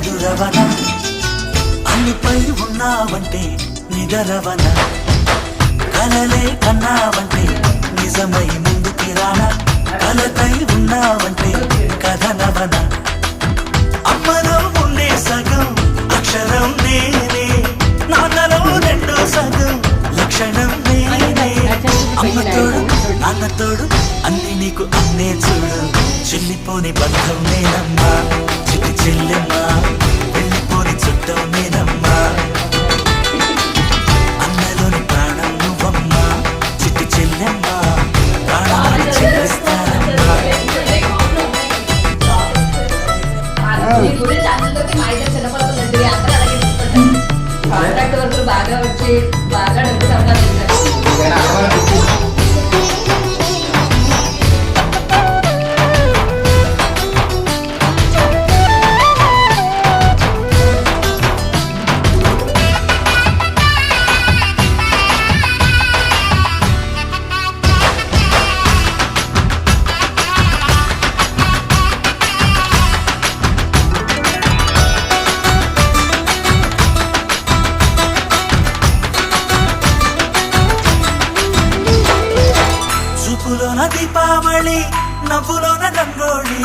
ఎదురవన అన్నిపై ఉన్నావంటే నిదరవన కలలే కన్నావంటే నిజమై ముందుకి రానా కలతై ఉన్నావంటే కథనవన అమ్మలో ఉండే సగం అక్షరం నేనే నాన్నలో రెండో సగం లక్షణం నేనే అమ్మతోడు నాన్నతోడు అన్ని నీకు అన్నే చూడు చెల్లిపోని బంధం నేనమ్మా చిట్టి చెల్లెమ్మా వెళ్ళిపోని చుట్టం నేనమ్మా అన్నలోని ప్రాణం నువ్వమ్మా చిట్టి చెల్లెమ్మా ప్రాణాన్ని చెల్లిస్తానమ్మా కాంట్రాక్ట్ వర్కులు బాగా వచ్చి బాగా డబ్బు సంపాదించారు. చూపులోన దీపావళి నవ్వులోన రంగోళి